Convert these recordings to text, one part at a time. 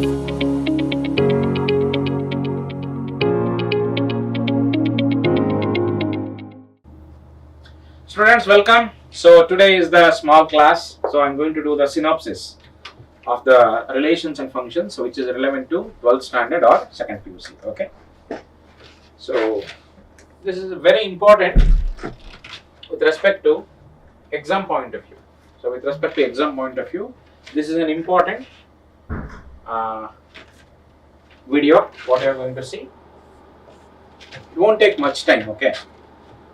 Students, welcome. So today is the small class. So I'm going to do the synopsis of the relations and functions, which is relevant to 12th standard or 2nd PUC. Okay. So this is very important with respect to exam point of view. So with respect to exam point of view, this is an important video. What you are going to see. It won't take much time. Okay.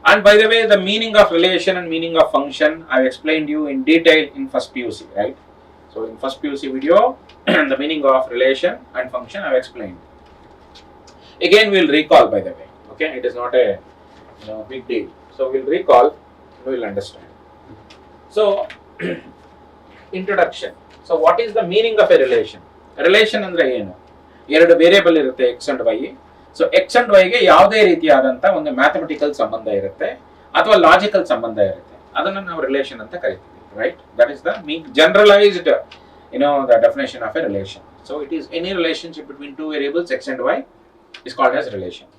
And by the way, the meaning of relation and meaning of function I explained you in detail in first PUC, right? So in first PUC video, the meaning of relation and function I have explained. Again, we will recall, by the way. Okay, it is not a big deal. So we will recall, we will understand. So introduction. So what is the meaning of a relation? A relation andre ಏನು? ಎರಡು variable ಇರುತ್ತೆ x and y. So x and ವೈಗೆ ಯಾವುದೇ ರೀತಿಯಾದಂಥ ಒಂದು mathematical ಸಂಬಂಧ ಇರುತ್ತೆ ಅಥವಾ ಲಾಜಿಕಲ್ ಸಂಬಂಧ ಇರುತ್ತೆ, ಅದನ್ನು ನಾವು ರಿಲೇಷನ್ ಅಂತ ಕರಿತೀವಿ, right? That is the generalized the definition of a relation. So it is any relationship between two variables x and y is called as relation.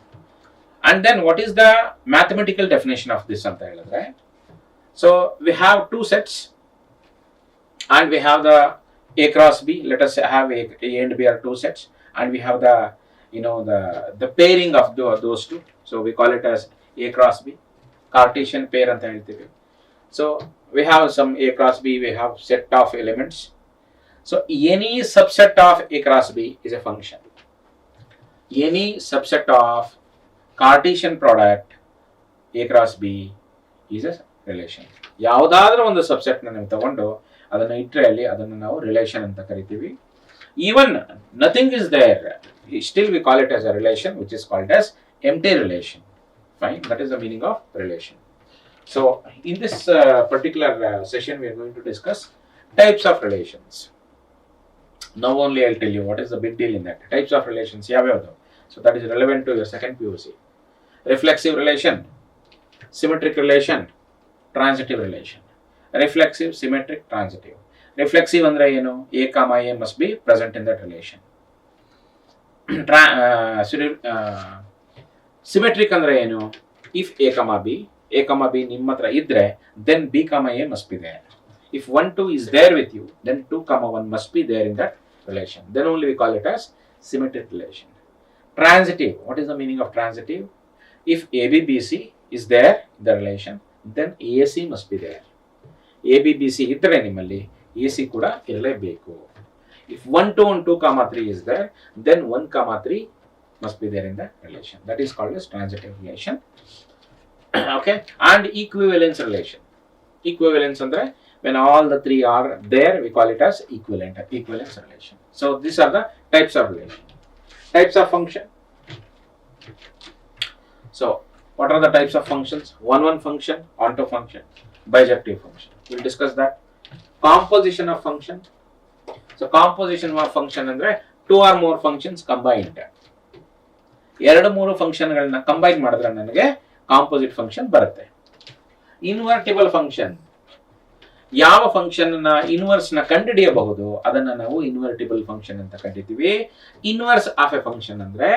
And then what is the mathematical definition of this ಅಂತ ಹೇಳಿದ್ರೆ, so we have two sets and we have the A cross B. Let us have A and B are two sets, and we have the the pairing of those two. So we call it as A cross B, Cartesian pair anta helteve. So we have some A cross B, we have set of elements. So any subset of A cross B is a function. Any subset of Cartesian product A cross B is a relation. ಯಾವುದಾದರೂ ಒಂದು subset ನ ನೀವು ತಗೊಂಡು ಅದನ್ನು ಇಟ್ಟರೆ ಅಲ್ಲಿ ಅದನ್ನು ನಾವು ರಿಲೇಷನ್ ಅಂತ ಕರಿತೀವಿ. Even nothing is there, still we call it as a relation, which is called as empty relation. Fine, that is the meaning of relation. So in this particular session we are going to discuss types of relations. Now only I'll tell you what is the big deal in that. Types of relations yavyadu. So that is relevant to your second PUC. Reflexive relation, symmetric relation, transitive relation. Reflexive, symmetric, transitive. Reflexive andre ಏನು? A comma A must be present in that relation. Symmetric ಅಂದ್ರೆ ಏನು? If A comma B ನಿಮ್ಮ ಹತ್ರ ಇದ್ರೆ, then B comma A must be there. If 1 2 is there with you, then 2 comma 1 must be there in that relation. Then only we call it as symmetric relation. Transitive. What is the meaning of transitive? If AB BC is there in the relation, then AC must be there. AB BC ಇದ್ದರೆ ನಿಮ್ಮಲ್ಲಿ AC ಕೂಡ ಇರಲೇಬೇಕು. If 1 2 and 2 comma 3 is there, then 1 comma 3 must be there in the relation. That is called as transitive relation. Okay, and equivalence relation. Equivalence andre when all the three are there, we call it as equivalence relation. So these are the types of relation. Types of function. So what are the types of functions? One function, onto function, bijective function. We'll discuss that. Composition of function. So composition of function ಅಂದ್ರೆ two or more functions combined. ಎರಡು ಮೂರು function ಗಳನ್ನ combine ಮಾಡಿದ್ರೆ ನನಗೆ composite function ಬರುತ್ತೆ. Invertible function, ಯಾವ function ನ inverse ನ ಕಂಡುಹಿಡಿಯಬಹುದು ಅದನ್ನ ನಾವು ಇನ್ವರ್ಟಿಬಲ್ ಫಂಕ್ಷನ್ ಅಂತ ಕರಿತೀವಿ. ಇನ್ವರ್ಸ್ ಆಫ್ ಎ ಫಂಕ್ಷನ್ ಅಂದ್ರೆ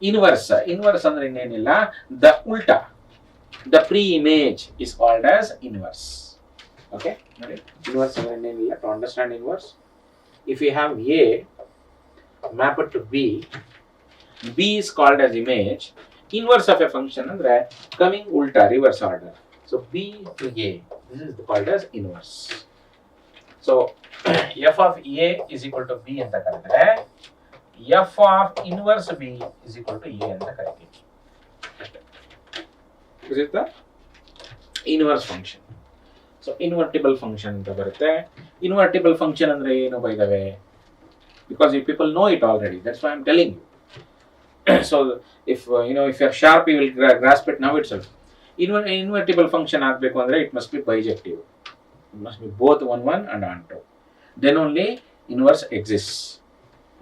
ಇನ್ವರ್ಸ್ ಅಂದ್ರೆ ಇನ್ನೇನಿಲ್ಲ, ದ ಉಲ್ಟಾ, the pre image is called as inverse. Okay, inverse ಅಂದ್ರೆ ಇನ್ನೇನಿಲ್ಲ. To understand inverse, if we have A mapped to B is called as image. Inverse of a function andre coming ulta, reverse order. So B to A, this is called as inverse. So f of A is equal to B ಅಂತ ಕರೆದ್ರೆ f of inverse B is equal to A ಅಂತ ಕರಿತೀವಿ. This is the inverse function. So invertible function ಅಂತ ಬರುತ್ತೆ. Invertible function ಅಂದ್ರೆ ಏನು by the way? Because you people know it already. That's why I'm telling you. So if if you're sharp, you will grasp it now itself. Invertible function ಆಗಬೇಕು ಅಂದ್ರೆ it must be bijective. It must be both 1 1 and onto. Then only inverse exists,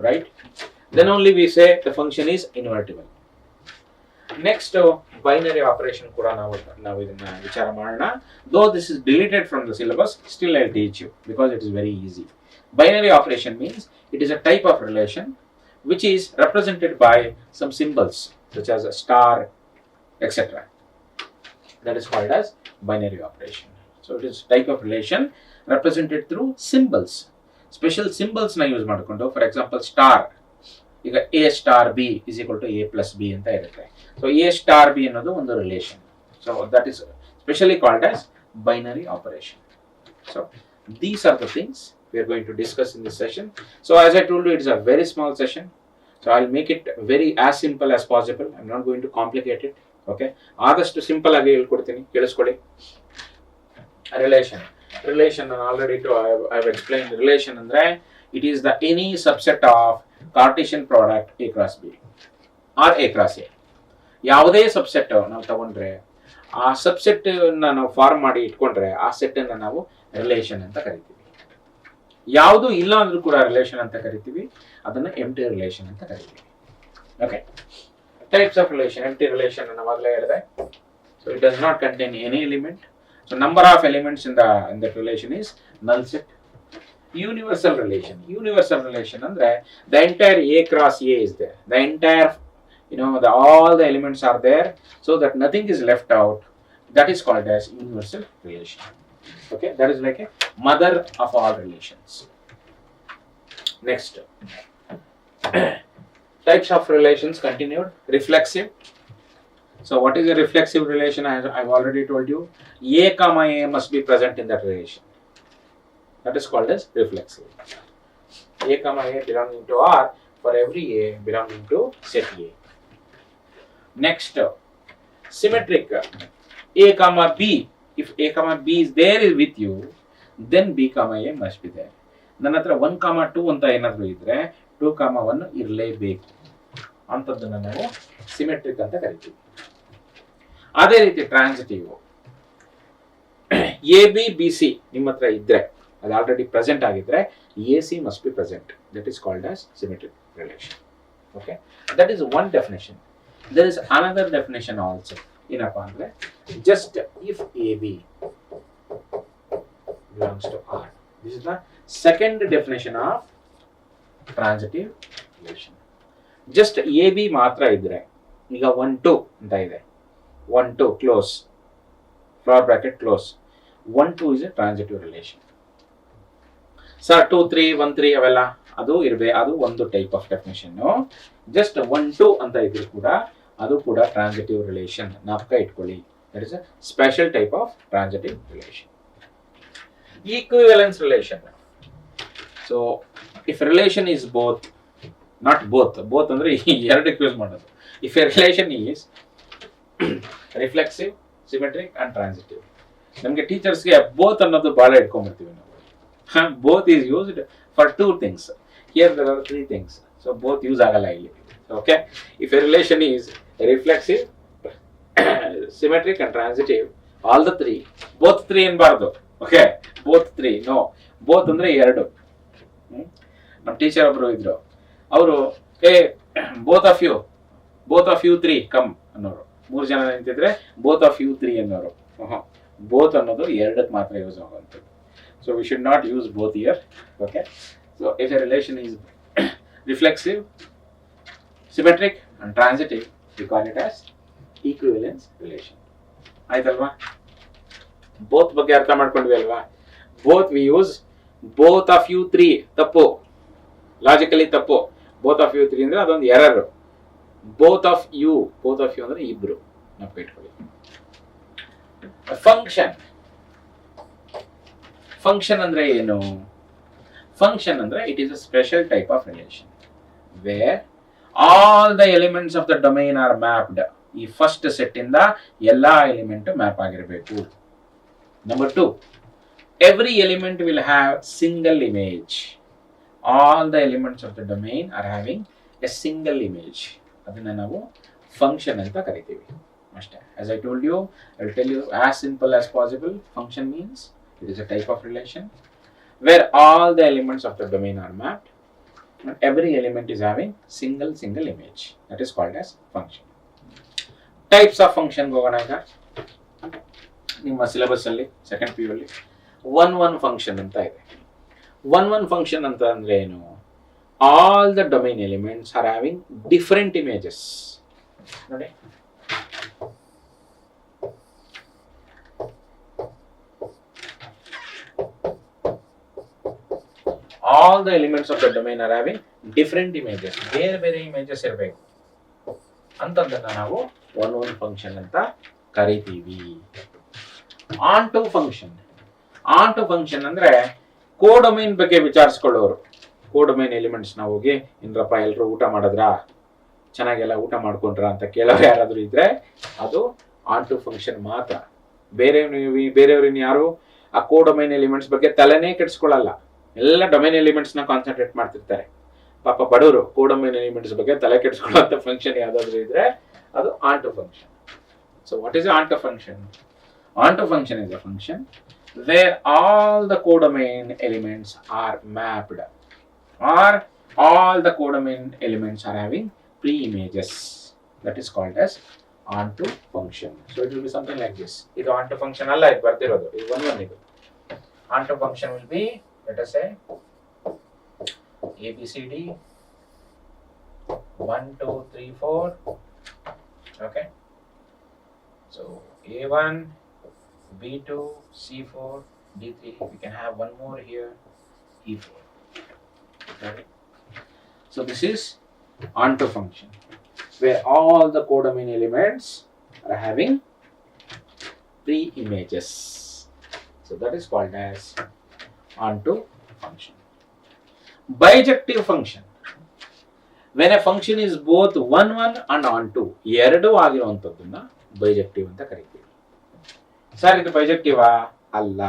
right? Then only we say the function is invertible. Next binary operation ಕೂಡ ನಾವು ಇದನ್ನ ವಿಚಾರ ಮಾಡೋಣ. Though this is deleted from the syllabus, still I'll teach you because it is very easy. Binary operation means it is a type of relation which is represented by some symbols such as a star, etc. That is called as binary operation. So it is type of relation represented through symbols. Special symbols na use ಮಾಡಿಕೊಂಡು, for example star, ಈಗ a star b is equal to a plus b ಅಂತ ಇರುತ್ತೆ. So a star b ಅನ್ನೋದು ಒಂದು relation. So that is specially called as binary operation. So these are the things we are going to discuss in this session. So as I told you, it is a very small session. So I'll make it very as simple as possible. I'm not going to complicate it. Okay, ಆದಷ್ಟು simple ಆಗಿ ಹೇಳ್ಕೊಡ್ತೀನಿ, ಕೇಳಿಸ್ಕೊಳ್ಳಿ. Relation already I have explain. Relation ಅಂದ್ರೆ it is the any subset of Cartesian product A cross B or A cross A. ಯಾವುದೇ subset ನಾವು ತಗೊಂಡ್ರೆ ಆ subset ನಾವು ಫಾರ್ಮ್ ಮಾಡಿ ಇಟ್ಕೊಂಡ್ರೆ ಆ ಸೆಟ್ ಅನ್ನ ನಾವು ರಿಲೇಷನ್ ಅಂತ ಕರಿತೀವಿ. ಯಾವುದು ಇಲ್ಲ ಅಂದ್ರೂ ಕೂಡ ರಿಲೇಷನ್ ಅಂತ ಕರಿತೀವಿ, ಅದನ್ನ ಎಂಪ್ಟಿ ರಿಲೇಷನ್ ಅಂತ ಕರಿತೀವಿ. Okay, types of relation. Empty relation ಅನ್ನವಾಗಲೇ ಹೇಳಿದೆ. So it does not contain any element. So number of elements in that relation is null set. Universal relation ಅಂದ್ರೆ the entire A cross A is there. The entire, all the elements are there, so that nothing is left out. That is called as universal relation. Okay, that is like a mother of all relations. Next. Types of relations continued. Reflexive. So what is a reflexive relation? I've already told you. A comma A must be present in that relation. That is called as reflexive. A comma A belonging to R for every A belonging to set A. Next, symmetric. A comma B. If A comma B is there with you, then B comma A must be there. ನನ್ನ ಹತ್ರ 1 comma 2 ಅಂತ ಏನಾದರೂ ಇದ್ರೆ 2 comma 1 ಇರಲೇಬೇಕು ಅಂತದನ್ನ ನಾವು symmetric ಅಂತ ಕರಿತೀವಿ. ಅದೇ ರೀತಿ transitive. A B B C ನಿಮ್ಮ ಹತ್ರ ಇದ್ರೆ, ಅದು ಆಲ್ರೆಡಿ ಪ್ರೆಸೆಂಟ್ ಆಗಿದ್ರೆ A C must be present. That is called as symmetric relation. Okay, that is one definition. There is another definition also. ಏನಪ್ಪಾ ಅಂದ್ರೆ just if A B belongs to R. This is the second definition of transitive relation. Just AB ಮಾತ್ರ ಇದ್ರೆ, ಈಗ 1 2 ಅಂತ ಇದೆ, 1 2 close, flower bracket close, 1 2 is a transitive relation. Sir 2 3 1 3 ಅವೆಲ್ಲ ಅದು ಅದು ಒಂದು ಟೈಪ್ ಆಫ್ ಡೆಫಿನೇಷನ್. ಜಸ್ಟ್ 1 2 ಅಂತ ಇದ್ರು ಕೂಡ ಅದು ಕೂಡ ಟ್ರಾನ್ಸಿಟಿವ್ ರಿಲೇಷನ್. ಜ್ಞಾಪಕ ಇಟ್ಕೊಳ್ಳಿ. That is a special type of transitive relation. Equivalence relation. So if relation is both ಅಂದ್ರೆ ಎರಡಕ್ಕೆ ಯೂಸ್ ಮಾಡೋದು. If a relation is reflexive, symmetric and transitive. ನಮಗೆ ಟೀಚರ್ಸ್ಗೆ ಬೋತ್ ಅನ್ನೋದು ಬಹಳ ಇಟ್ಕೊಂಡ್ಬಿಡ್ತೀವಿ ನಾವು. Both is used for 2 things. Here there are 3 things. So both use ಆಗಲ್ಲ ಇಲ್ಲಿ. Okay, if a relation is reflexive, symmetric and transitive, all the 3, both 3 ಅನ್ಬಾರ್ದು. Okay, both 3, no, both ಅಂದ್ರೆ ಎರಡು. ನಮ್ಮ teacher ಒಬ್ರು ಇದ್ರು, ಅವರು ಬೋತ್ ಆಫ್ ಯು 3 ಕಮ್ ಅನ್ನೋರು. 3 ಜನ ನಿಂತಿದ್ರೆ ಬೋತ್ ಆಫ್ ಯು 3 ಅನ್ನೋರು. ಬೋತ್ ಅನ್ನೋದು ಎರಡಕ್ಕೆ ಮಾತ್ರ ಯೂಸ್ ಆಗುವಂಥದ್ದು. So we should not use both year. Okay, so if a relation is reflexive, symmetric and transitive, we call it as equivalence relation. ಆಯ್ತಲ್ವಾ? Both ಬಗ್ಗೆ ಅರ್ಥ ಮಾಡ್ಕೊಂಡ್ವಿ ಅಲ್ವಾ? Both we use both of you 3 ತಪ್ಪು, logically ತಪ್ಪು. Both of you 3 ಅಂದ್ರೆ ಅದೊಂದು error. Both of you ಅಂದ್ರೆ ಇಬ್ರು. ನಾವು ಇಟ್ಕೊಳ್ಳಿ. ಫಂಕ್ಷನ್ ಅಂದ್ರೆ ಏನು? ಫಂಕ್ಷನ್ ಅಂದ್ರೆ it is a special type of relation where all the elements of the domain are mapped. ಈ ಫಸ್ಟ್ ಸೆಟ್ ಇಂದ ಎಲ್ಲಾ ಎಲಿಮೆಂಟ್ ಮ್ಯಾಪ್ ಆಗಿರಬೇಕು. Number 2, every element will have single image. All the elements of the domain are having a single image. ಅದನ್ನ ನಾವು function ಅಂತ ಕರಿತೀವಿ ಅಷ್ಟೇ. As I told you, I will tell you as simple as possible. Function means it is a type of relation where all the elements of the domain are mapped and every element is having single image. That is called as function. Types of function ಹೋಗೋಣ ಈಗ. ನಿಮ್ಮ syllabus ಅಲ್ಲಿ second PU ಅಲ್ಲಿ 1 1 function ಅಂತ ಇದೆ. 1 function ಅಂತ ಅಂದ್ರೆ ಏನು? All the domain elements are having different images. ನೋಡಿ, all the elements of the domain are having different images. ಬೇರೆ ಇಮೇಜಸ್ ಇರಬೇಕು ಅಂತಂದನ್ನ ನಾವು 1 ಫಂಕ್ಷನ್ ಅಂತ ಕರಿತೀವಿ. ಆನ್ ಟು ಫಂಕ್ಷನ್ ಅಂದ್ರೆ ಕೋಡೊಮೈನ್ ಬಗ್ಗೆ ವಿಚಾರಿಸ್ಕೊಳ್ಳೋರು. ಕೋಡೊಮೈನ್ ಎಲಿಮೆಂಟ್ಸ್ ನಾವು ಹೋಗಿ ಇಂದ್ರಪ್ಪ ಎಲ್ಲರೂ ಊಟ ಮಾಡಿದ್ರಾ, ಚೆನ್ನಾಗೆಲ್ಲ ಊಟ ಮಾಡ್ಕೊಂಡ್ರ ಅಂತ ಕೇಳೋರು ಯಾರಾದ್ರೂ ಇದ್ರೆ ಅದು ಆನ್ ಟು ಫಂಕ್ಷನ್ ಮಾತ್ರ. ಬೇರೆಯವ್ರಿನ್ ಯಾರು ಆ ಕೋಡೊಮೈನ್ ಎಲಿಮೆಂಟ್ಸ್ ಬಗ್ಗೆ ತಲೆನೇ ಕೆಡಿಸ್ಕೊಳ್ಳಲ್ಲ. ಎಲ್ಲ ಡೊಮೈನ್ ಎಲಿಮೆಂಟ್ಸ್ ನ ಕಾನ್ಸಂಟ್ರೇಟ್ ಮಾಡ್ತಿರ್ತಾರೆ. ಪಾಪ ಬಡವರು ಕೋಡೊಮೈನ್ ಎಲಿಮೆಂಟ್ಸ್ ಬಗ್ಗೆ ತಲೆ ಕೆಡಿಸ್ಕೊಳ್ಳುವಂತ ಫಂಕ್ಷನ್ ಯಾವ್ದಾದ್ರು ಇದ್ರೆ ಅದು onto function. So what is onto function? Onto function is a function where all the codomain elements are mapped, or all the codomain elements are having pre-images. That is called as onto function. So it will be something like this. Idu onto function alla idu bardirodu, idu one idu. Onto function will be, let us say, ABCD 1 2 3 4. Okay, so A1, B2, C4, D3. We can have one more here, E4. Okay. So this is onto function, where all the codomain elements are having pre-images. So that is called as onto function. Bijective function. When a function is both 1 and onto, ಎರಡು ಆಗಿರುವಂತದ್ದನ್ನ bijective ಅಂತ ಕರೀತೀವಿ. Sir ಇದು ಬೈಜೆಕ್ಟಿವಾ? ಅಲ್ಲ.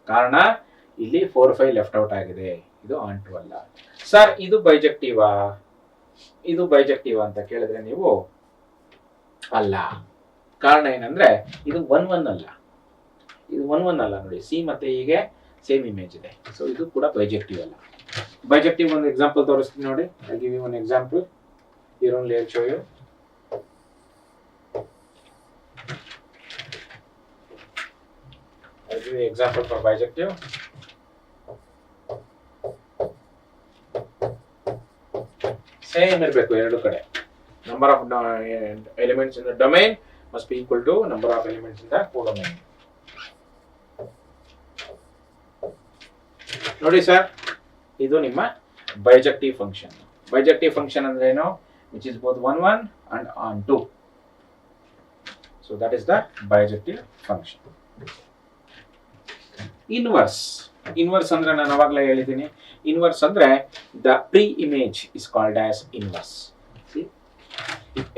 ಕಾರಣ ಇಲ್ಲಿ 4 5 left out ಆಗಿದೆ, ಇದು on to ಅಲ್ಲ. ಸರ್ ಇದು ಬೈಜೆಕ್ಟಿವಾ? ಇದು ಬೈಜೆಕ್ಟಿವಾ ಅಂತ ಕೇಳಿದ್ರೆ ನೀವು ಅಲ್ಲ. ಕಾರಣ ಏನಂದ್ರೆ ಇದು 1 ಅಲ್ಲ, ಇದು 1 ಅಲ್ಲ. ನೋಡಿ, ಸಿ ಮತ್ತೆ ಹೀಗೆ ಸೇಮ್ ಇಮೇಜ್ ಇದೆ, ಸೊ ಇದು ಕೂಡ ಬೈಜೆಕ್ಟಿವ್ ಅಲ್ಲ. ಬೈಜೆಕ್ಟಿವ್ ಒಂದು ಎಕ್ಸಾಂಪಲ್ ತೋರಿಸ್ತೀನಿ ನೋಡಿ. I give you one example. Here only I show you. I'll give you an example for bijective. Same ಇರಬೇಕು ಎರಡು ಕಡೆ. Number of elements in the domain must be equal to number of elements in the codomain. ನೋಡಿ sir, ಇದು ನಿಮ್ಮ bijective function. Bijective function ಅಂದ್ರೆ ಏನು? Which is both 1 and onto. So that is the bijective function. Inverse ಅಂದ್ರೆ ನಾನು ಅವಾಗಲೇ ಹೇಳಿದ್ದೀನಿ. Inverse ಅಂದ್ರೆ the pre image is called as inverse.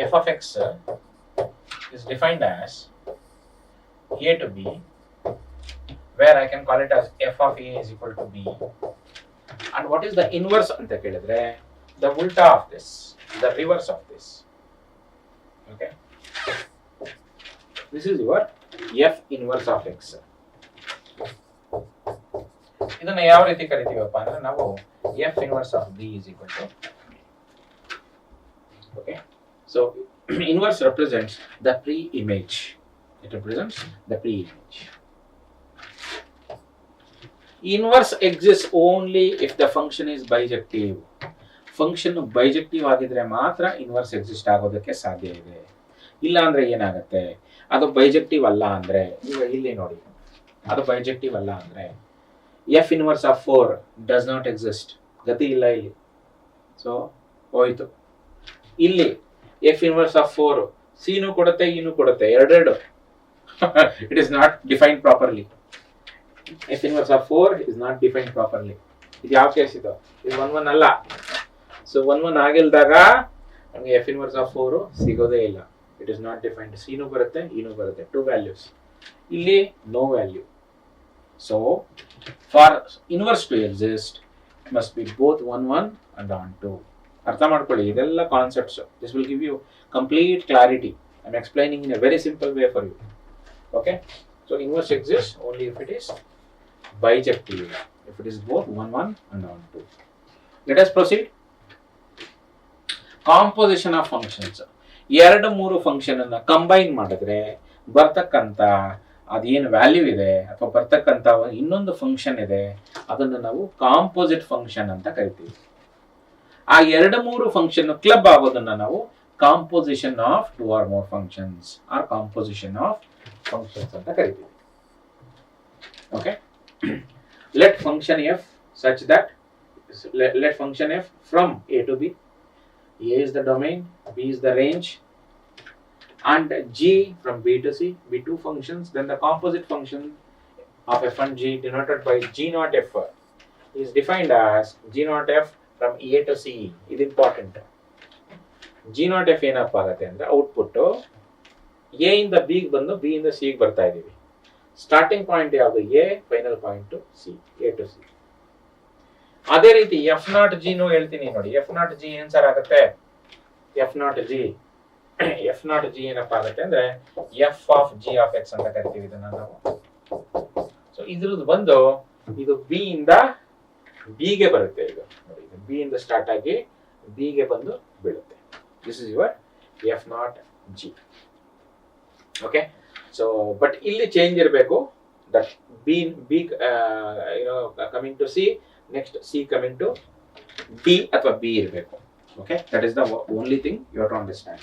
F of x is defined as A to B, where I can call it as f of A is equal to B. And what is the inverse ಅಂತ ಕೇಳಿದ್ರೆ the ಉಲ್ಟಾ of this, the reverse of this. Okay, this is your f inverse of x. ಇದನ್ನ ಯಾವ ರೀತಿ ಕರಿತೀವಪ್ಪ ಅಂದ್ರೆ ನಾವು F inverse of B is equal to. Okay, so inverse represents the pre image. It represents the pre image. Inverse exist only if the function is bijective. Function bijective ಆಗಿದ್ರೆ ಮಾತ್ರ inverse exist ಆಗೋದಕ್ಕೆ ಸಾಧ್ಯ ಇದೆ. ಇಲ್ಲ ಅಂದ್ರೆ ಏನಾಗುತ್ತೆ? ಅದು bijective ಅಲ್ಲ ಅಂದ್ರೆ, ಈಗ ಇಲ್ಲಿ ನೋಡಿ, ಅದು ಬೈಜೆಕ್ಟಿವ್ ಅಲ್ಲ ಅಂದ್ರೆ F inverse of 4 does not exist. ಗತಿ ಇಲ್ಲ ಇಲ್ಲಿ, ಸೊ ಹೋಯ್ತು. ಇಲ್ಲಿ ಎಫ್ ಇನ್ವರ್ಸ್ ಆಫ್ 4 ಸಿನೂ ಕೊಡುತ್ತೆ, ಇನೂ ಕೊಡುತ್ತೆ, ಎರಡೆರಡು. It is not defined properly. F inverse of 4 is not defined properly. ಇದು ಯಾವ ಕೇಸ್ ಇದು? ಇದು 1 ಅಲ್ಲ. ಸೊ 1 ಆಗಿಲ್ದಾಗ ನಮಗೆ ಎಫ್ ಇನ್ವರ್ಸ್ ಆಫ್ 4 ಸಿಗೋದೇ ಇಲ್ಲ. It is not defined. ಸಿನೂ ಬರುತ್ತೆ, ಇನೂ ಬರುತ್ತೆ, 2 ವ್ಯಾಲ್ಯೂಸ್. ಇಲ್ಲಿ no value. So for inverse to exist, it must be both 1 and onto. ಅರ್ಥ ಮಾಡ್ಕೊಳ್ಳಿ, ಇದೆಲ್ಲ concepts. This will give you complete clarity. I'm explaining in a very simple way for you. Okay, so inverse exists only if it is bijective, if it is both 1 and onto. Let us proceed. Composition of functions. 2-3 function ಅನ್ನ combine ಮಾಡಿದ್ರೆ ಬರ್ತಕ್ಕಂತ ಅದೇನು value ಇದೆ ಅಥವಾ ಬರ್ತಕ್ಕಂಥ ಇನ್ನೊಂದು function ಇದೆ, ಅದನ್ನು ನಾವು ಕಾಂಪೋಸಿಟ್ ಫಂಕ್ಷನ್ ಅಂತ ಕರಿತೀವಿ. ಆ 2-3 ಫಂಕ್ಷನ್ ಕ್ಲಬ್ ಆಗೋದನ್ನ ನಾವು composition of 2 or more functions or composition of functions ಅಂತ ಕರಿತೀವಿ. Okay, let function f such that let function f from a to b, a is the domain, b is the range, and g from b to c be 2 functions. Then the composite function of f and g denoted by g naught f is defined as g naught f from a to c. It is important. g naught f ಏನಪ್ಪ ಆಗುತ್ತೆ ಅಂದ್ರೆ output a ಇಂದ b ಗೆ ಬಂದು b ಇಂದ c ಗೆ ಬರ್ತಾ ಇದೀವಿ. ಸ್ಟಾರ್ಟಿಂಗ್ ಪಾಯಿಂಟ್ ಯಾವುದು a, final point c, a to c. ಅದೇ ರೀತಿ ಎಫ್ ನಾಟ್ ಜಿನೂ ಹೇಳ್ತೀನಿ ನೋಡಿ. ಎಫ್ ನಾಟ್ ಜಿ ಏನ್ ಸರ್ ಆಗುತ್ತೆ? ಎಫ್ ನಾಟ್ ಜಿ ಏನಪ್ಪಾ ಆಗುತ್ತೆ ಅಂದ್ರೆ F of G of X ಅಂತ ಕರಿತೀವಿ ಇದನ್ನ ನಾವು. ಸೊ ಇದ್ರದ್ದು ಬಂದು ಇದು ಬಿ ಇಂದ ಬಿ ಗೆ ಬರುತ್ತೆ. ಇದು ನೋಡಿ, ಇದು ಬಿ ಇಂದ ಸ್ಟಾರ್ಟ್ ಆಗಿ ಬಿ ಗೆ ಬಂದು ಬೀಳುತ್ತೆ. This is your f naught g. Okay, so but ಇಲ್ಲಿ ಚೇಂಜ್ ಇರಬೇಕು. That B coming to C, next c coming to d ಅಥವಾ b ಇರಬೇಕು. Okay, that is the only thing you have to understand.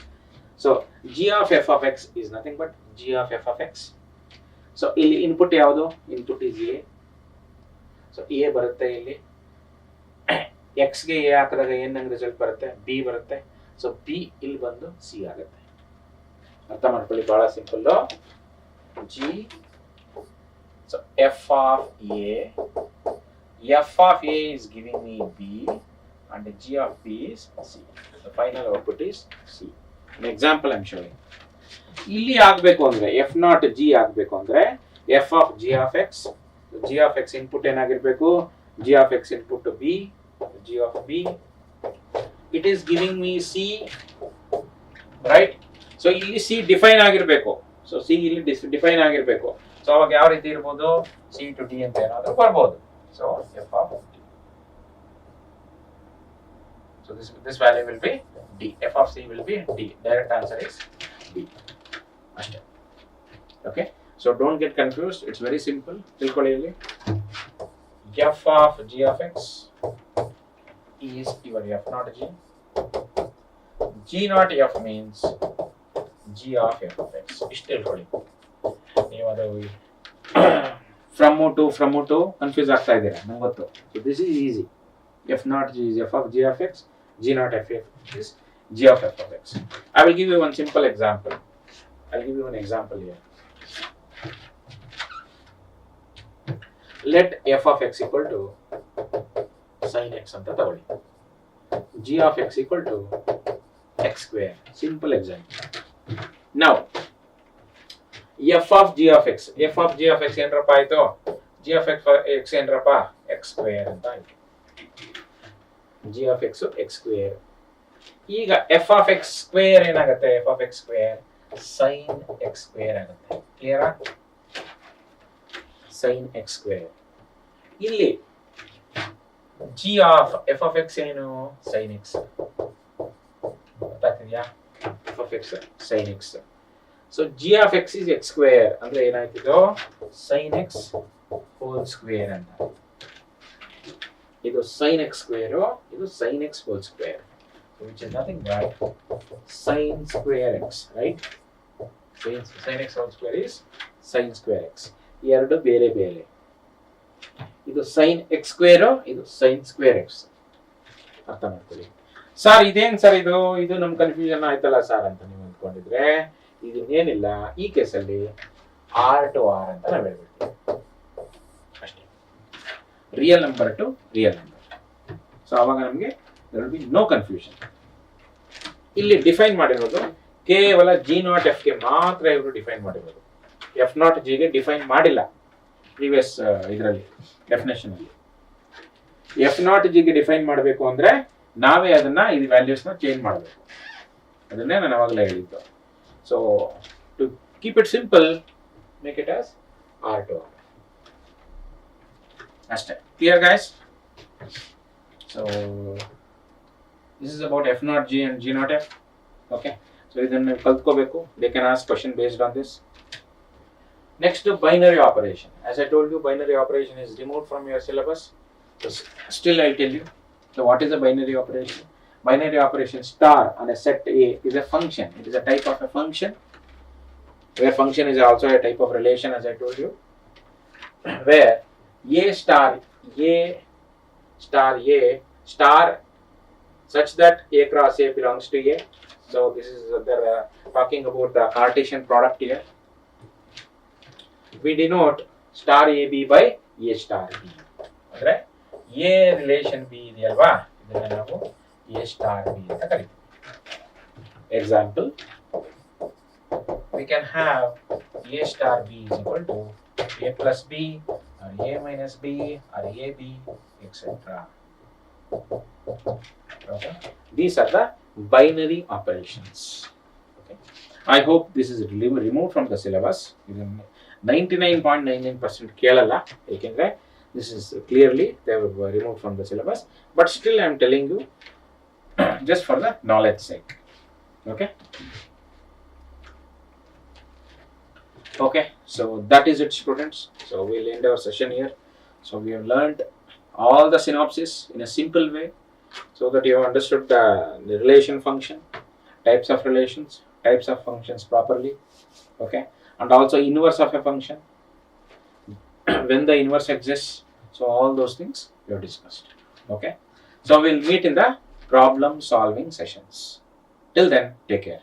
So g of f of x is nothing but g of f of x. So ಇಲ್ಲಿ input ಯಾವುದು? Input is a. So a ಬರುತ್ತೆ ಇಲ್ಲಿ. x ಗೆ a ಹಾಕಿದಾಗ ಏನಂಗ್ result ಬರುತ್ತೆ? b ಬರುತ್ತೆ. So b ಇಲ್ಲಿ ಬಂದು c ಆಗುತ್ತೆ. ಅರ್ಥ ಮಾಡ್ಕೊಳ್ಳಿ, ಬಹಳ simple. g, so f of a, f of a is giving me b and g of b is c. The final output is c. An example I am showing. ಇಲ್ಲಿ ಆಗಬೇಕು ಅಂದ್ರೆ f not g ಆಗಬೇಕು ಅಂದ್ರೆ f of g of x, g of x input ಏನಾಗಿರಬೇಕು? g of x input to b, g of b, it is giving me c, right? So ಇಲ್ಲಿ c define ಆಗಿರಬೇಕು. So c ಇಲ್ಲಿ define ಆಗಿರಬೇಕು. So ಅವಾಗ ಯಾವ ರೀತಿ ಇರಬಹುದು? c to d ಅಂತ ಏನಾದರೂ ಬರಬಹುದು. So f of d. So this value will be d. F of c will be d. Direct answer is d. Okay. So don't get confused. It's very simple. Tilkolili. F of g of x is your f not g. G not f means g of f of x. Is tilkoli. From to confuse ಆಗ್ತಾ ಇದ್ದೀರಾ ನಂಗೆ ಗೊತ್ತು. So this is easy. F not g is f of g of x, g not f is g of f of x. I will give you one simple example. I'll give you an example here. Let f of x equal to sin x ಅಂತ ತಗೊಳ್ಳಿ. g of x equal to x square. Simple example. Now f of g of x, f of g of x ಏನರಪ್ಪ ಆಯ್ತು? g of x ಏನರಪ್ಪ? x square ಅಂತ ಆಯ್ತು. g of x x square. ಈಗ f of x square ಏನಾಗುತ್ತೆ? f of x square sin x square ಆಗುತ್ತೆ. ಕ್ಲಿಯರಾ? sin x square. ಇಲ್ಲಿ g of f of x ಏನು? sin x. ಗೊತ್ತಾಗ್ತಿದೆಯಾ? f of x sin x. So g of x is x square ಅಂದ್ರೆ ಏನಾಯ್ತಿದು? sin x whole square ಅಂತ. ಇದು sin x square, ಇದು sin x whole square, which is nothing but sin square x, right? Sin x whole square is sin square x. ಎರಡು ಬೇರೆ ಬೇರೆ. ಇದು sin x square, ಇದು sin square x. ಅರ್ಥ ಮಾಡ್ಕೊಳ್ಳಿ. ಸರ್ ಇದೇನ್ ಸರ್ ಇದು ನಮ್ ಕನ್ಫ್ಯೂಷನ್ ಆಯ್ತಲ್ಲ ಸರ್ ಅಂತ ನೀವು ಅಂದ್ಕೊಂಡಿದ್ರೆ, ಇದನ್ನೇನಿಲ್ಲ, ಈ ಕೇಸಲ್ಲಿ ಆರ್ ಟು ಆರ್ ಅಂತ ನಾವು ಹೇಳ್ಬಿಡ್ತೀವಿ ಅಷ್ಟೇ. Real number two real number. So ಅವಾಗ ನಮಗೆ there will be no confusion. ಇಲ್ಲಿ ಡಿಫೈನ್ ಮಾಡಿರೋದು ಕೇವಲ ಜಿ ನಾಟ್ ಎಫ್ ಗೆ ಮಾತ್ರ ಇವರು ಡಿಫೈನ್ ಮಾಡಿರೋದು. ಎಫ್ ನಾಟ್ ಜಿ ಗೆ ಡಿಫೈನ್ ಮಾಡಿಲ್ಲ ಪ್ರೀವಿಯಸ್ ಇದರಲ್ಲಿ ಡೆಫಿನೇಷನ್ ಅಲ್ಲಿ. ಎಫ್ ನಾಟ್ ಜಿ ಗೆ ಡಿಫೈನ್ ಮಾಡಬೇಕು ಅಂದ್ರೆ ನಾವೇ ಅದನ್ನ ಈ ವ್ಯಾಲ್ಯೂಸ್ನ ಚೇಂಜ್ ಮಾಡಬೇಕು. ಅದನ್ನೇ ನಾನು ಅವಾಗಲೇ ಹೇಳಿದ್ದು. So to keep it simple, make it as R to R ಅಷ್ಟೇ. Clear guys? So this is about f naught g and g naught f. Okay, so ಇದನ್ನು ಕಲ್ತ್ಕೋಬೇಕು. They can ask question based on this. Next to binary operation. As I told you, binary operation is removed from your syllabus. So still I'll tell you. So what is a binary operation? Binary operation star on a set A is a function. It is a type of a function, where function is also a type of relation, as I told you, where A star such that A cross A belongs to A. So this is they're talking about the Cartesian product here. We denote star AB by A star B. Right? A relation B ಇದೆ ಅಲ್ವಾ, ಇದನ್ನ ನಾವು A star B ಅಂತ ಕರಿತೀವಿ. Example, we can have A star B is equal to A plus B or A minus B or AB, etc. Okay. These are the binary operations. Okay. I hope this is removed from the syllabus. 99.99% ಕೇಳಲ್ಲ, ಏಕೆಂದ್ರೆ this is clearly they were removed from the syllabus, but still I am telling you just for the knowledge sake. Okay. Okay, so that is it, students. So we'll end our session here. So we have learned all the synopsis in a simple way, so that you have understood the relation function, types of relations, types of functions properly. Okay, and also inverse of a function, when the inverse exists. So all those things we have discussed. Okay, so we'll meet in the problem solving sessions. Till then, take care.